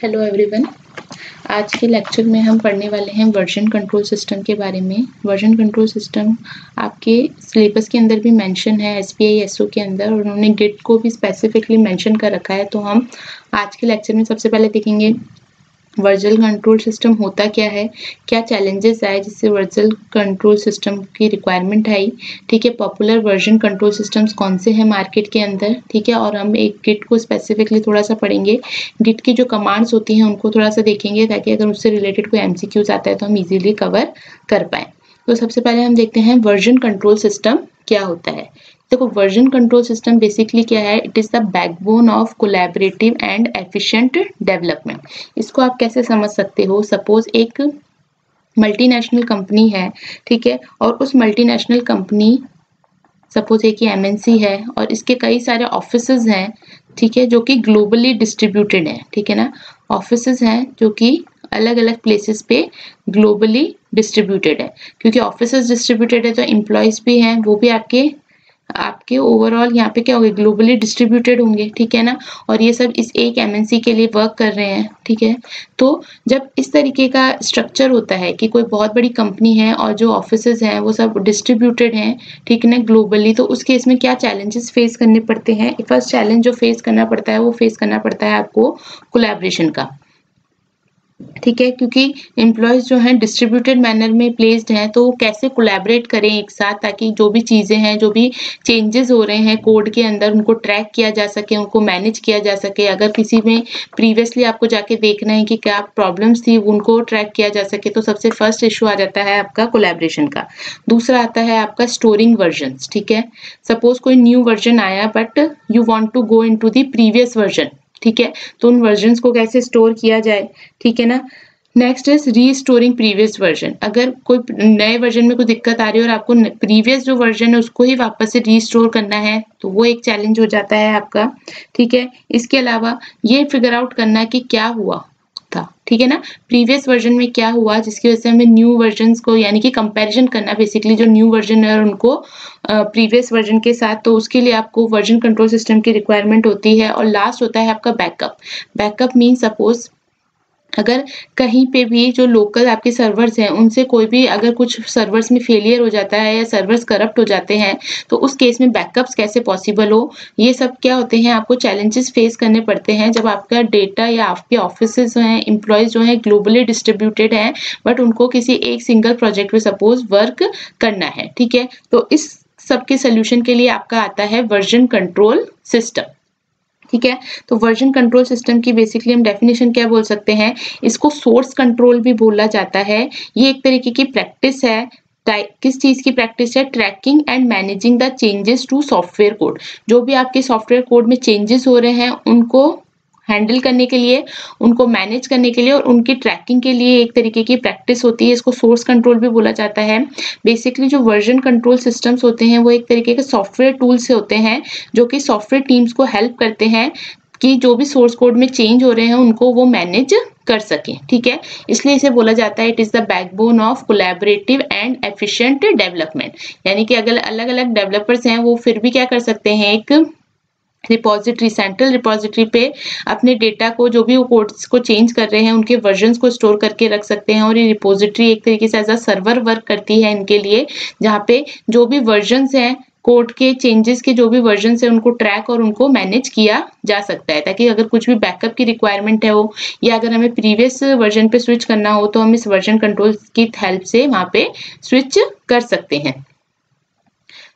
Hello everyone. आज के lecture में हम पढ़ने वाले हैं वर्जन कंट्रोल सिस्टम के बारे में। वर्जन कंट्रोल सिस्टम आपके सिलेबस के अंदर भी मेंशन है, एसपीआई एसओ के अंदर, और उन्होंने गिट को भी स्पेसिफिकली मेंशन कर रखा है। तो हम आज के लेक्चर में सबसे पहले देखेंगे वर्जन कंट्रोल सिस्टम होता क्या है, क्या चैलेंजेस आए जिससे वर्जन कंट्रोल सिस्टम की रिक्वायरमेंट आई, ठीक है। पॉपुलर वर्जन कंट्रोल सिस्टम्स कौन से हैं मार्केट के अंदर, ठीक है। और हम एक गिट को स्पेसिफिकली थोड़ा सा पढ़ेंगे, गिट की जो कमांड्स होती हैं उनको थोड़ा सा देखेंगे, ताकि अगर उससे रिलेटेड कोई एमसीक्यूज आता है तो हम इजीली कवर कर पाएँ। तो सबसे पहले हम देखते हैं वर्जन कंट्रोल सिस्टम क्या होता है। देखो, वर्जन कंट्रोल सिस्टम बेसिकली क्या है, it is the backbone of collaborative and efficient development. इसको आप कैसे समझ सकते हो, सपोज एक मल्टीनेशनल कंपनी है, ठीक है, और उस मल्टीनेशनल कंपनी सपोज एक एमएनसी है और इसके कई सारे ऑफिसेज हैं, ठीक है, जो कि ग्लोबली डिस्ट्रीब्यूटेड हैं, ठीक है ना। ऑफिसेज हैं जो कि अलग अलग प्लेसेस पे ग्लोबली डिस्ट्रीब्यूटेड है। क्योंकि ऑफिसेज डिस्ट्रीब्यूटेड है तो एम्प्लॉयज भी हैं, वो भी आपके ओवरऑल यहाँ पे क्या होंगे, ग्लोबली डिस्ट्रीब्यूटेड होंगे, ठीक है ना। और ये सब इस एक एमएनसी के लिए वर्क कर रहे हैं, ठीक है। तो जब इस तरीके का स्ट्रक्चर होता है कि कोई बहुत बड़ी कंपनी है और जो ऑफिसेज हैं वो सब डिस्ट्रीब्यूटेड हैं, ठीक है ना, ग्लोबली, तो उस केस में क्या चैलेंजेस फेस करने पड़ते हैं। फर्स्ट चैलेंज जो फेस करना पड़ता है वो फेस करना पड़ता है आपको कोलैबोरेशन का, ठीक है। क्योंकि एम्प्लॉयज जो हैं डिस्ट्रीब्यूटेड मैनर में प्लेस्ड हैं, तो वो कैसे कोलैबोरेट करें एक साथ, ताकि जो भी चीज़ें हैं, जो भी चेंजेस हो रहे हैं कोड के अंदर, उनको ट्रैक किया जा सके, उनको मैनेज किया जा सके। अगर किसी में प्रीवियसली आपको जाके देखना है कि क्या प्रॉब्लम्स थी, उनको ट्रैक किया जा सके, तो सबसे फर्स्ट इशू आ जाता है आपका कोलैबोरेशन का। दूसरा आता है आपका स्टोरिंग वर्जन्स, ठीक है। सपोज कोई न्यू वर्जन आया but you want to go into the previous version, ठीक है, तो उन वर्जन्स को कैसे स्टोर किया जाए, ठीक है ना। Next is restoring previous version. अगर कोई नए वर्जन में कोई दिक्कत आ रही है और आपको प्रीवियस जो वर्जन है उसको ही वापस से रीस्टोर करना है, तो वो एक चैलेंज हो जाता है आपका, ठीक है। इसके अलावा ये फिगर आउट करना कि क्या हुआ था, ठीक है ना, प्रीवियस वर्जन में क्या हुआ, जिसकी वजह से हमें न्यू वर्जन्स को, यानी कि कंपैरिजन करना बेसिकली, जो न्यू वर्जन है और उनको प्रीवियस वर्जन के साथ, तो उसके लिए आपको वर्जन कंट्रोल सिस्टम की रिक्वायरमेंट होती है। और लास्ट होता है आपका बैकअप। बैकअप मीन सपोज अगर कहीं पे भी जो लोकल आपके सर्वर्स हैं उनसे कोई भी अगर कुछ सर्वर्स में फेलियर हो जाता है या सर्वर्स करप्ट हो जाते हैं, तो उस केस में बैकअप्स कैसे पॉसिबल हो, ये सब क्या होते हैं, आपको चैलेंजेस फेस करने पड़ते हैं जब आपका डेटा या आपके ऑफिसेज हैं, एम्प्लॉयज जो हैं ग्लोबली डिस्ट्रीब्यूटेड हैं, बट उनको किसी एक सिंगल प्रोजेक्ट में सपोज वर्क करना है, ठीक है। तो इस सबके सोल्यूशन के लिए आपका आता है वर्जन कंट्रोल सिस्टम, ठीक है। तो वर्जन कंट्रोल सिस्टम की बेसिकली हम डेफिनेशन क्या बोल सकते हैं, इसको सोर्स कंट्रोल भी बोला जाता है। ये एक तरीके की प्रैक्टिस है। किस चीज की प्रैक्टिस है, tracking and managing the changes to software code. जो भी आपके सॉफ्टवेयर कोड में चेंजेस हो रहे हैं उनको हैंडल करने के लिए, उनको मैनेज करने के लिए और उनकी ट्रैकिंग के लिए एक तरीके की प्रैक्टिस होती है। इसको सोर्स कंट्रोल भी बोला जाता है। बेसिकली जो वर्जन कंट्रोल सिस्टम्स होते हैं वो एक तरीके के सॉफ्टवेयर टूल्स से होते हैं, जो कि सॉफ्टवेयर टीम्स को हेल्प करते हैं कि जो भी सोर्स कोड में चेंज हो रहे हैं उनको वो मैनेज कर सकें, ठीक है। इसलिए इसे बोला जाता है it is the backbone of collaborative and efficient development. यानी कि अगर अलग अलग डेवलपर्स हैं वो फिर भी क्या कर सकते हैं, एक रिपोजिटरी, सेंट्रल रिपोजिटरी पे अपने डेटा को, जो भी वो कोड्स को चेंज कर रहे हैं उनके वर्जन्स को स्टोर करके रख सकते हैं। और ये रिपोजिटरी एक तरीके से एज अ सर्वर वर्क करती है इनके लिए, जहाँ पे जो भी वर्जन्स हैं कोड के चेंजेस के, जो भी वर्जन्स हैं उनको ट्रैक और उनको मैनेज किया जा सकता है, ताकि अगर कुछ भी बैकअप की रिक्वायरमेंट है हो या अगर हमें प्रीवियस वर्जन पे स्विच करना हो तो हम इस वर्जन कंट्रोल की हेल्प से वहाँ पे स्विच कर सकते हैं।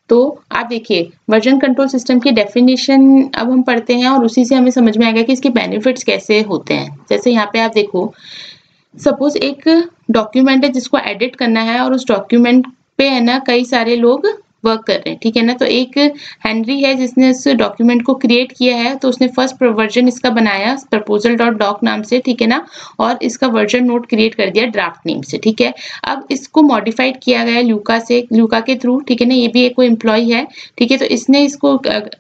तो आप देखिए वर्जन कंट्रोल सिस्टम की डेफिनेशन अब हम पढ़ते हैं और उसी से हमें समझ में आएगा कि इसके बेनिफिट्स कैसे होते हैं। जैसे यहाँ पे आप देखो, सपोज एक डॉक्यूमेंट है जिसको एडिट करना है और उस डॉक्यूमेंट पे है ना कई सारे लोग वर्क कर रहे हैं, ठीक है ना। तो एक हेनरी है जिसने इस डॉक्यूमेंट को क्रिएट किया है, तो उसने फर्स्ट वर्जन इसका बनाया proposal.doc नाम से, ठीक है ना, और इसका वर्जन नोट क्रिएट कर दिया ड्राफ्ट नेम से, ठीक है। अब इसको मॉडिफाइड किया गया ल्यूका के थ्रू, ठीक है ना, ये भी एक कोई एम्प्लॉय है, ठीक है। तो इसने इसको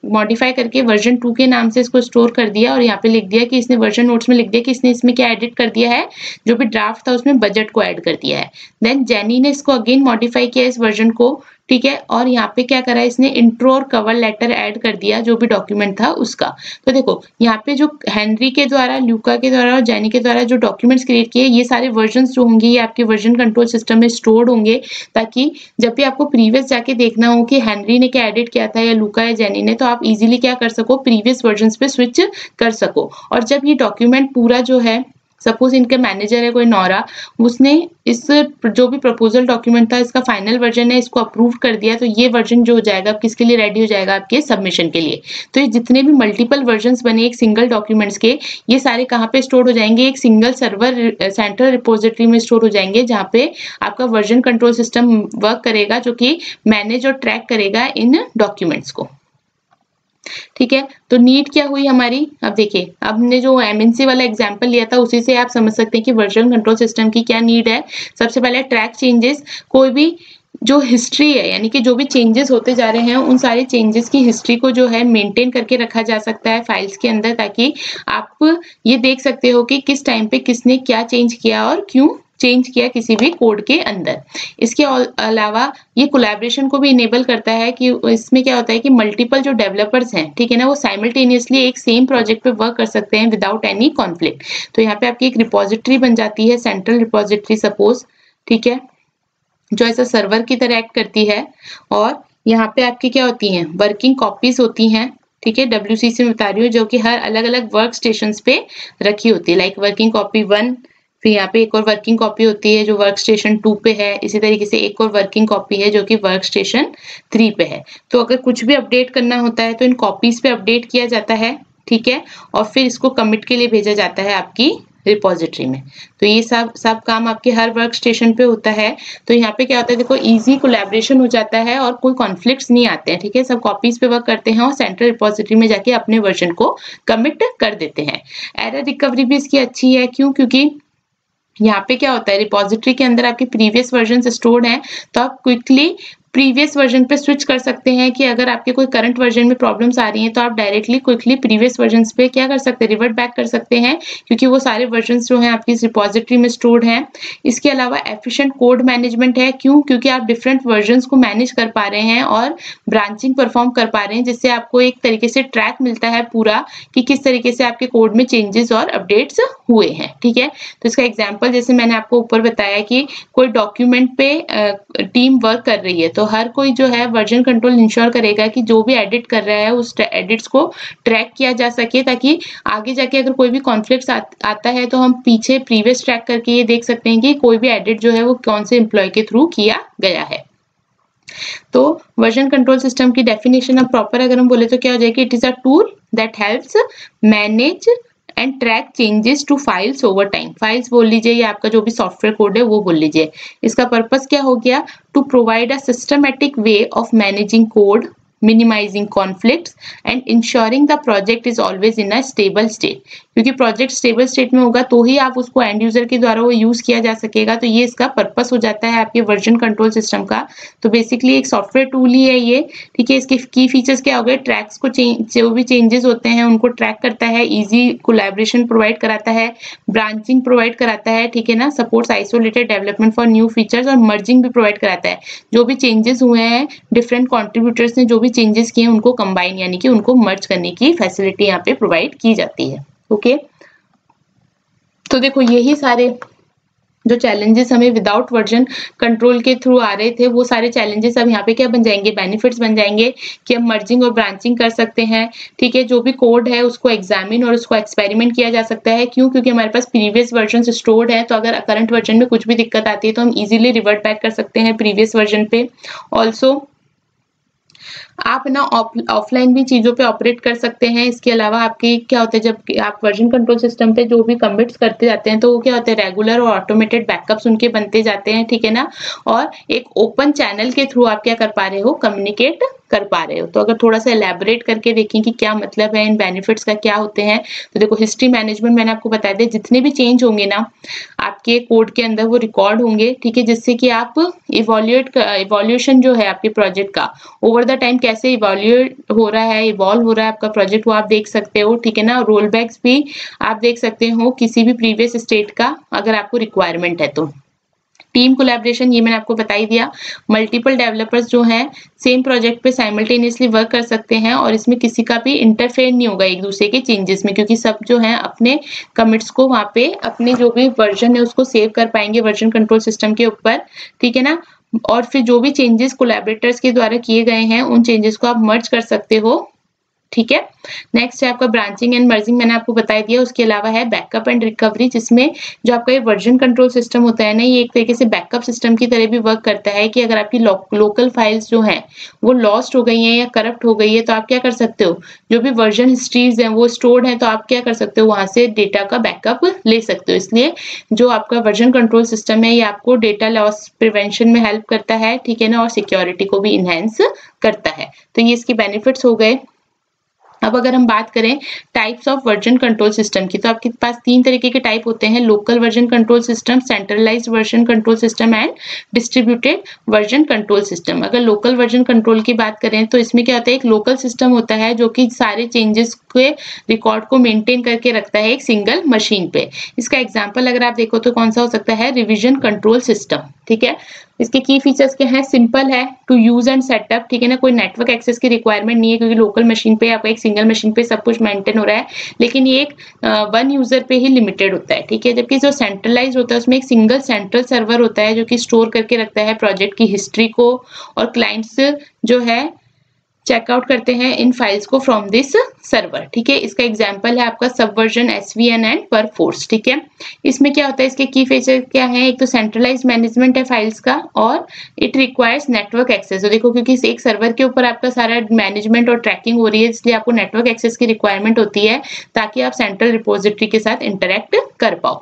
मॉडिफाई करके वर्जन 2 के नाम से इसको स्टोर कर दिया और यहाँ पे लिख दिया कि इसने वर्जन नोट्स में लिख दिया कि इसने इसमें क्या एडिट कर दिया है, जो भी ड्राफ्ट था उसमें बजट को ऐड कर दिया है। देन जेनी ने इसको अगेन मॉडिफाई किया इस वर्जन को, ठीक है। और यहाँ पे क्या करा इसने, इंट्रो और कवर लेटर ऐड कर दिया जो भी डॉक्यूमेंट था उसका। तो देखो यहाँ पे जो हेनरी के द्वारा, ल्यूका के द्वारा और जेनी के द्वारा जो डॉक्यूमेंट्स क्रिएट किए, ये सारे वर्जन्स जो होंगे ये आपके वर्जन कंट्रोल सिस्टम में स्टोर्ड होंगे, ताकि जब भी आपको प्रीवियस जाके देखना हो कि हेनरी ने क्या एडिट किया था या लूका या जेनी ने, तो आप इजीली क्या कर सको, प्रीवियस वर्जन्स पे स्विच कर सको। और जब ये डॉक्यूमेंट पूरा जो है, सपोज इनका मैनेजर है कोई नौरा, उसने इस जो भी प्रपोजल डॉक्यूमेंट था इसका फाइनल वर्जन है, इसको अप्रूव कर दिया, तो ये वर्जन जो हो जाएगा किसके लिए रेडी हो जाएगा, आपके सबमिशन के लिए। तो ये जितने भी मल्टीपल वर्जन्स बने एक सिंगल डॉक्यूमेंट्स के, ये सारे कहाँ पे स्टोर हो जाएंगे, एक सिंगल सर्वर सेंट्रल रिपोजिटरी में स्टोर हो जाएंगे, जहाँ पे आपका वर्जन कंट्रोल सिस्टम वर्क करेगा, जो कि मैनेज और ट्रैक करेगा इन डॉक्यूमेंट्स को। ठीक है, तो नीड क्या हुई हमारी, अब देखिए, अब हमने जो एमएनसी वाला एग्जांपल लिया था उसी से आप समझ सकते हैं कि वर्जन कंट्रोल सिस्टम की क्या नीड है। सबसे पहले ट्रैक चेंजेस, कोई भी जो हिस्ट्री है, यानी कि जो भी चेंजेस होते जा रहे हैं उन सारे चेंजेस की हिस्ट्री को जो है मेंटेन करके रखा जा सकता है फाइल्स के अंदर, ताकि आप ये देख सकते हो कि किस टाइम पे किसने क्या चेंज किया और क्यों चेंज किया किसी भी कोड के अंदर। इसके अलावा ये कोलैबोरेशन को भी इनेबल करता है, कि इसमें क्या होता है कि मल्टीपल जो डेवलपर्स हैं, ठीक है ना, वो साइमल्टेनियसली एक सेम प्रोजेक्ट पे वर्क कर सकते हैं विदाउट एनी कॉन्फ्लिक्ट। तो यहाँ पे आपकी एक रिपोजिटरी बन जाती है, सेंट्रल रिपोजिटरी सपोज, ठीक है, जो ऐसा सर्वर की तरह एक्ट करती है। और यहाँ पे आपकी क्या होती हैं, वर्किंग कॉपीज होती हैं, ठीक है, WCC में बता रही हूँ, जो कि हर अलग अलग वर्क स्टेशन पे रखी होती है, लाइक वर्किंग कॉपी 1, फिर यहाँ पे एक और वर्किंग कॉपी होती है जो वर्क स्टेशन 2 पे है, इसी तरीके से एक और वर्किंग कॉपी है जो कि वर्क स्टेशन 3 पे है। तो अगर कुछ भी अपडेट करना होता है तो इन कॉपीज पे अपडेट किया जाता है, ठीक है, और फिर इसको कमिट के लिए भेजा जाता है आपकी रिपोजिटरी में। तो ये सब काम आपके हर वर्क स्टेशन पे होता है। तो यहाँ पे क्या होता है, देखो इजी कोलैबोरेशन हो जाता है और कोई कॉन्फ्लिक्ट्स नहीं आते हैं, ठीक है, सब कॉपीज पे वर्क करते हैं और सेंट्रल रिपोजिटरी में जाके अपने वर्जन को कमिट कर देते हैं। एरर रिकवरी भी इसकी अच्छी है, क्यों, क्योंकि यहाँ पे क्या होता है, रिपोजिटरी के अंदर आपके प्रीवियस वर्जन स्टोर्ड हैं, तो आप क्विकली प्रीवियस वर्जन पे स्विच कर सकते हैं, कि अगर आपके कोई करंट वर्जन में प्रॉब्लम्स आ रही हैं तो आप डायरेक्टली क्विकली प्रीवियस वर्जन्स पे क्या कर सकते हैं, रिवर्ट बैक कर सकते हैं, क्योंकि वो सारे वर्जन्स जो हैं आपकी इस रिपोजिटरी में स्टोर्ड हैं। इसके अलावा एफिशिएंट कोड मैनेजमेंट है, क्यों, क्योंकि आप डिफरेंट वर्जन्स को मैनेज कर पा रहे हैं और ब्रांचिंग परफॉर्म कर पा रहे हैं, जिससे आपको एक तरीके से ट्रैक मिलता है पूरा कि किस तरीके से आपके कोड में चेंजेस और अपडेट्स हुए हैं। ठीक है, तो इसका एग्जाम्पल जैसे मैंने आपको ऊपर बताया कि कोई डॉक्यूमेंट पे टीम वर्क कर रही है, तो हर कोई जो है वर्जन कंट्रोल इंश्योर करेगा कि जो भी एडिट कर रहा है उस एडिट्स को ट्रैक किया जा सके, ताकि आगे जाके अगर कोई भी कॉन्फ्लिक्ट आता है तो हम पीछे प्रीवियस ट्रैक करके ये देख सकते हैं कि कोई भी एडिट जो है वो कौन से एम्प्लॉय के थ्रू किया गया है। तो वर्जन कंट्रोल सिस्टम की डेफिनेशन अब प्रॉपर अगर हम बोले तो क्या हो जाएगी, it is a tool that helps manage and track changes to files over time. Files बोल लीजिए या आपका जो भी सॉफ्टवेयर कोड है वो बोल लीजिए। इसका पर्पस क्या हो गया, to provide a systematic way of managing code, minimizing conflicts and ensuring the project is always in a stable state। क्योंकि प्रोजेक्ट स्टेबल स्टेट में होगा तो ही आप उसको एंड यूजर के द्वारा वो यूज किया जा सकेगा। तो ये इसका पर्पस हो जाता है आपके वर्जन कंट्रोल सिस्टम का। तो बेसिकली एक सॉफ्टवेयर टूल ही है ये। ठीक है, इसके की फीचर्स क्या हो गए, ट्रैक्स को जो भी चेंजेस होते हैं उनको ट्रैक करता है, इजी कोलैबोरेशन प्रोवाइड कराता है, ब्रांचिंग प्रोवाइड कराता है, ठीक है ना, supports isolated development for new features और मर्जिंग भी प्रोवाइड कराता है। जो भी चेंजेस हुए हैं, डिफरेंट कॉन्ट्रीब्यूटर्स ने जो भी चेंजेस किए उनको कंबाइन यानी कि उनको मर्ज करने की फैसिलिटी यहाँ पे प्रोवाइड की जाती है। ओके, तो देखो यही सारे जो चैलेंजेस हमें विदाउट वर्जन कंट्रोल के थ्रू आ रहे थे, वो सारे चैलेंजेस अब यहाँ पे क्या बन जाएंगे, बेनिफिट्स बन जाएंगे कि हम मर्जिंग और ब्रांचिंग कर सकते हैं। ठीक है, जो भी कोड है उसको एग्जामिन और उसको एक्सपेरिमेंट किया जा सकता है। क्यों, क्योंकि हमारे पास प्रीवियस वर्जन स्टोर्ड है, तो अगर करंट वर्जन में कुछ भी दिक्कत आती है तो हम इजीली रिवर्ट बैक कर सकते हैं प्रीवियस वर्जन पे। ऑल्सो आप ना ऑफलाइन भी चीजों पे ऑपरेट कर सकते हैं। इसके अलावा आपके क्या होता है, जब आप वर्जन कंट्रोल सिस्टम पे जो भी कमिट्स करते जाते हैं तो वो क्या होता है, रेगुलर और ऑटोमेटेड बैकअप्स उनके बनते जाते हैं। ठीक है ना, और एक ओपन चैनल के थ्रू आप क्या कर पा रहे हो, कम्युनिकेट कर पा रहे हो। तो अगर थोड़ा सा एलैबोरेट करके देखें कि क्या मतलब है, इन बेनिफिट्स का क्या होते हैं, तो देखो हिस्ट्री मैनेजमेंट मैंने आपको बता दिया, जितने भी चेंज होंगे ना आपके कोड के अंदर वो रिकॉर्ड होंगे। ठीक है, जिससे कि आप इवोल्यूशन जो है आपके प्रोजेक्ट का ओवर द टाइम कैसे इवोल्यूट हो रहा है, इवॉल्व हो रहा है आपका प्रोजेक्ट, वो आप देख सकते हो। ठीक है ना, रोल बैक्स भी आप देख सकते हो किसी भी प्रीवियस स्टेट का अगर आपको रिक्वायरमेंट है तो। टीम कोलैबोरेशन ये मैंने आपको बता ही दिया। मल्टीपल डेवलपर्स जो हैं सेम प्रोजेक्ट पे साइमल्टेनियसली वर्क कर सकते हैं और इसमें किसी का भी इंटरफेयर नहीं होगा एक दूसरे के चेंजेस में, क्योंकि सब जो है अपने कमिट्स को वहाँ पे अपने जो भी वर्जन है उसको सेव कर पाएंगे वर्जन कंट्रोल सिस्टम के ऊपर, ठीक है ना। और फिर जो भी चेंजेस कोलैबोरेटर्स के द्वारा किए गए हैं उन चेंजेस को आप मर्ज कर सकते हो, ठीक है। नेक्स्ट है आपका ब्रांचिंग एंड मर्जिंग, मैंने आपको बता दिया। उसके अलावा है बैकअप एंड रिकवरी, जिसमें जो आपका ये वर्जन कंट्रोल सिस्टम होता है ना, ये एक तरीके से बैकअप सिस्टम की तरह भी वर्क करता है कि अगर आपकी लोकल फाइल्स जो हैं वो लॉस्ट हो गई हैं या करप्ट हो गई है तो आप क्या कर सकते हो, जो भी वर्जन हिस्ट्रीज हैं वो स्टोर्ड हैं तो आप क्या कर सकते हो, वहां से डेटा का बैकअप ले सकते हो। इसलिए जो आपका वर्जन कंट्रोल सिस्टम है ये आपको डेटा लॉस प्रिवेंशन में हेल्प करता है, ठीक है ना, और सिक्योरिटी को भी इनहेंस करता है। तो ये इसके बेनिफिट्स हो गए। अब अगर हम बात करें types of version control system की, तो आपके पास 3 तरीके के टाइप होते हैं, local version control system, centralised version control system and distributed version control system. अगर लोकल वर्जन कंट्रोल की बात करें तो इसमें क्या होता है, एक लोकल सिस्टम होता है जो कि सारे चेंजेस के रिकॉर्ड को मेंटेन करके रखता है एक सिंगल मशीन पे। इसका एग्जांपल अगर आप देखो तो कौन सा हो सकता है, रिवीजन कंट्रोल सिस्टम, ठीक है। इसके की फीचर्स क्या हैं, सिंपल है टू यूज एंड सेटअप, ठीक है ना, कोई नेटवर्क एक्सेस की रिक्वायरमेंट नहीं है क्योंकि लोकल मशीन पे आपका एक सिंगल मशीन पे सब कुछ मेंटेन हो रहा है, लेकिन ये एक वन यूजर पे ही लिमिटेड होता है, ठीक है। जबकि जो सेंट्रलाइज होता है उसमें एक सिंगल सेंट्रल सर्वर होता है जो कि स्टोर करके रखता है प्रोजेक्ट की हिस्ट्री को, और क्लाइंट्स जो है चेकआउट करते हैं इन फाइल्स को फ्रॉम दिस सर्वर, ठीक है। इसका एग्जांपल है आपका सबवर्जन, एसवीएन एंड परफोर्स, ठीक है। इसमें क्या होता है, इसके की फीचर क्या है, एक तो सेंट्रलाइज मैनेजमेंट है फाइल्स का और इट रिक्वायर्स नेटवर्क एक्सेस। तो देखो क्योंकि एक सर्वर के ऊपर आपका सारा मैनेजमेंट और ट्रैकिंग हो रही है इसलिए आपको नेटवर्क एक्सेस की रिक्वायरमेंट होती है ताकि आप सेंट्रल रिपोजिटरी के साथ इंटरेक्ट कर पाओ।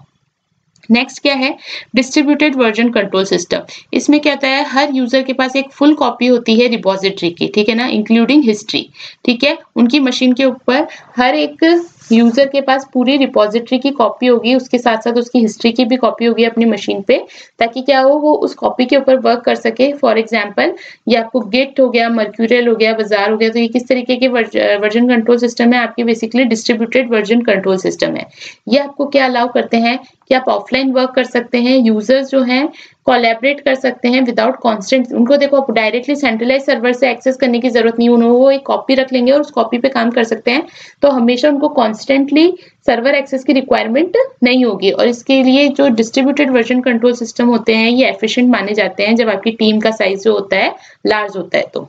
नेक्स्ट क्या है, डिस्ट्रीब्यूटेड वर्जन कंट्रोल सिस्टम। इसमें क्या होता है, हर यूजर के पास एक फुल कॉपी होती है रिपोजिटरी की, ठीक है ना, इंक्लूडिंग हिस्ट्री, ठीक है। उनकी मशीन के ऊपर हर एक यूजर के पास पूरी रिपोजिटरी की कॉपी होगी, उसके साथ साथ उसकी हिस्ट्री की भी कॉपी होगी अपनी मशीन पे, ताकि क्या हो, वो उस कॉपी के ऊपर वर्क कर सके। फॉर एग्जांपल ये आपको गिट हो गया, मर्क्यूरियल हो गया, बाजार हो गया, तो ये किस तरीके के वर्जन कंट्रोल सिस्टम है, आपकी basically distributed version control system है। ये आपको क्या अलाउ करते हैं कि आप ऑफलाइन वर्क कर सकते हैं, यूजर्स जो हैं कोलैबोरेट कर सकते हैं विदाउट कांस्टेंट, उनको देखो आप डायरेक्टली सेंट्रलाइज सर्वर से एक्सेस करने की जरूरत नहीं, उन्होंने वो एक कॉपी रख लेंगे और उस कॉपी पे काम कर सकते हैं, तो हमेशा उनको कॉन्स्टेंटली सर्वर एक्सेस की रिक्वायरमेंट नहीं होगी। और इसके लिए जो डिस्ट्रीब्यूटेड वर्जन कंट्रोल सिस्टम होते हैं ये एफिशिएंट माने जाते हैं जब आपकी टीम का साइज जो होता है लार्ज होता है तो,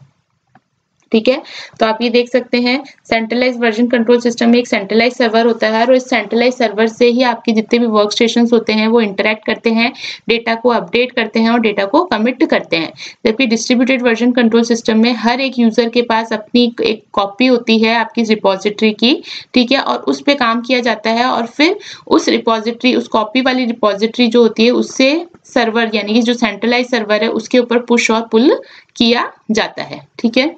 ठीक है। तो आप ये देख सकते हैं सेंट्रलाइज वर्जन कंट्रोल सिस्टम में एक सेंट्रलाइज सर्वर होता है और इस सेंट्रलाइज सर्वर से ही आपके जितने भी वर्क स्टेशन होते हैं वो इंटरेक्ट करते हैं, डेटा को अपडेट करते हैं और डेटा को कमिट करते हैं। जबकि डिस्ट्रीब्यूटेड वर्जन कंट्रोल सिस्टम में हर एक यूजर के पास अपनी एक कॉपी होती है आपकी रिपोजिटरी की, ठीक है, और उस पर काम किया जाता है और फिर उस रिपोजिटरी, उस कॉपी वाली रिपोजिटरी जो होती है उससे सर्वर यानी कि जो सेंट्रलाइज सर्वर है उसके ऊपर पुश और पुल किया जाता है, ठीक है।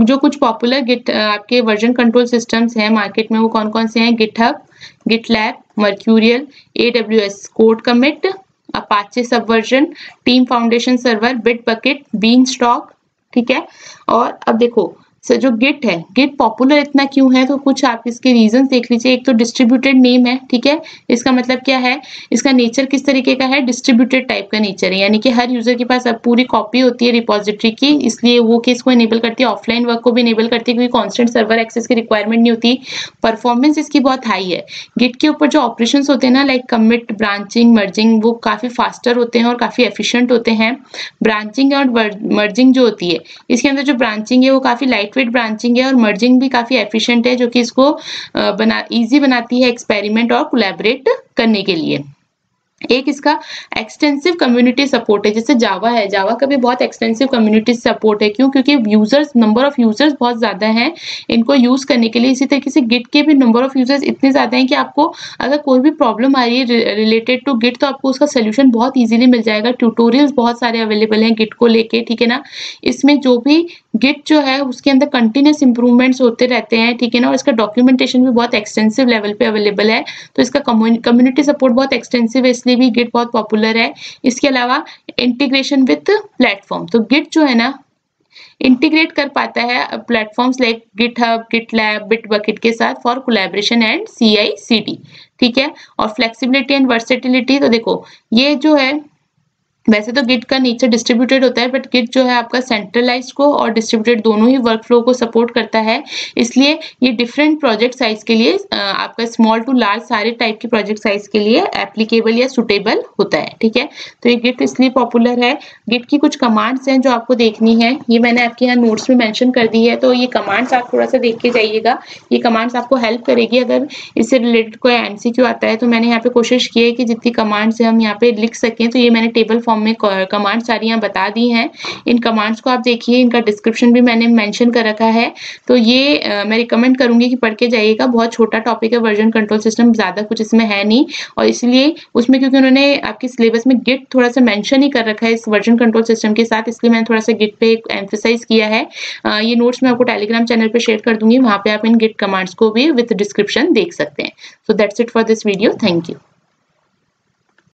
जो कुछ पॉपुलर गिट आपके वर्जन कंट्रोल सिस्टम्स हैं मार्केट में वो कौन कौन से हैं, GitHub, GitLab, mercurial, AWS code commit, Apache subversion, team foundation server, Bitbucket, beanstalk, ठीक है। और अब देखो जो गिट है, गिट पॉपुलर इतना क्यों है, तो कुछ आप इसके रीजन देख लीजिए। एक तो डिस्ट्रीब्यूटेड नेम है, ठीक है, इसका मतलब क्या है, इसका नेचर किस तरीके का है, डिस्ट्रीब्यूटेड टाइप का नेचर है, यानी कि हर यूजर के पास अब पूरी कॉपी होती है रिपोजिटरी की, इसलिए वो केस को इनेबल करती है, ऑफलाइन वर्क को भी इनेबल करती है क्योंकि कॉन्स्टेंट सर्वर एक्सेस की रिक्वायरमेंट नहीं होती। परफॉर्मेंस इसकी बहुत हाई है। गिट के ऊपर जो ऑपरेशन होते हैं ना, लाइक कमिट, ब्रांचिंग, मर्जिंग, वो काफी फास्टर होते हैं और काफी एफिशिएंट होते हैं। ब्रांचिंग और मर्जिंग जो होती है, इसके अंदर जो ब्रांचिंग है वो काफी लाइट वेट ब्रांचिंग है और मर्जिंग भी काफी एफिशिएंट है, जो कि इसको इजी बनाती है एक्सपेरिमेंट और कोलैबोरेट करने के लिए। एक इसका एक्सटेंसिव कम्युनिटी सपोर्ट है, जैसे जावा है, जावा का भी बहुत एक्सटेंसिव कम्युनिटी सपोर्ट है। क्यों? क्योंकि यूजर्स, नंबर ऑफ यूजर्स बहुत ज्यादा हैं इनको यूज करने के लिए। इसी तरीके से गिट के भी नंबर ऑफ यूजर्स इतने ज्यादा हैं कि आपको अगर कोई भी प्रॉब्लम आ रही है रिलेटेड टू गिट तो आपको उसका सोल्यूशन बहुत इजीली मिल जाएगा। ट्यूटोरियल्स बहुत सारे अवेलेबल हैं गिट को लेके, ठीक है ना। इसमें जो भी गिट जो है उसके अंदर कंटिन्यूस इंप्रूवमेंट्स होते रहते हैं, ठीक है ना, और इसका डॉक्यूमेंटेशन भी बहुत एक्सटेंसिव लेवल पे अवेलेबल है। तो इसका कम्युनिटी सपोर्ट बहुत एक्सटेंसिव है, इसलिए भी गिट बहुत पॉपुलर है। इसके अलावा इंटीग्रेशन विथ प्लेटफॉर्म, तो गिट जो है ना इंटीग्रेट कर पाता है platforms like GitHub, GitLab, Bitbucket के साथ फॉर कोलैबोरेशन एंड CI/CD, ठीक है। और फ्लेक्सिबिलिटी एंड वर्सेटिलिटी, तो देखो ये जो है वैसे तो गिट का नेचर डिस्ट्रीब्यूटेड होता है, बट गिट जो है आपका सेंट्रलाइज्ड को और डिस्ट्रीब्यूटेड दोनों ही वर्कफ्लो को सपोर्ट करता है, इसलिए ये डिफरेंट प्रोजेक्ट साइज के लिए आपका स्मॉल टू लार्ज सारे टाइप के प्रोजेक्ट साइज के लिए एप्लीकेबल या सुटेबल होता है, ठीक है। तो ये गिट इसलिए पॉपुलर है। गिट की कुछ कमांड्स हैं जो आपको देखनी है, ये मैंने आपके यहाँ नोट्स में मेंशन कर दी है, तो ये कमांड्स आप थोड़ा सा देख के जाइएगा। ये कमांड्स आपको हेल्प करेगी अगर इससे रिलेटेड कोई MCQ आता है। तो मैंने यहाँ पे कोशिश की है कि जितनी कमांड्स हम यहाँ पे लिख सकें, तो ये मैंने टेबल फॉर्म में कमांड सारी यहाँ बता दी हैं। इन कमांड्स को आप देखिए, इनका डिस्क्रिप्शन भी मैंने मेंशन कर रखा है। तो ये मैं रिकमेंड करूंगी कि पढ़ के जाइएगा। बहुत छोटा टॉपिक है वर्जन कंट्रोल सिस्टम, ज्यादा कुछ इसमें है नहीं, और इसलिए उसमें क्योंकि उन्होंने आपके सिलेबस में गिट थोड़ा सा मेंशन ही कर रखा है इस वर्जन कंट्रोल सिस्टम के साथ, इसलिए मैंने थोड़ा सा गिट पे एम्फेसाइज किया है। ये नोट्स मैं आपको टेलीग्राम चैनल पे शेयर कर दूंगी, वहां पे आप इन गिट कमांड्स को भी विद डिस्क्रिप्शन देख सकते हैं। So that's it for this video, thank you.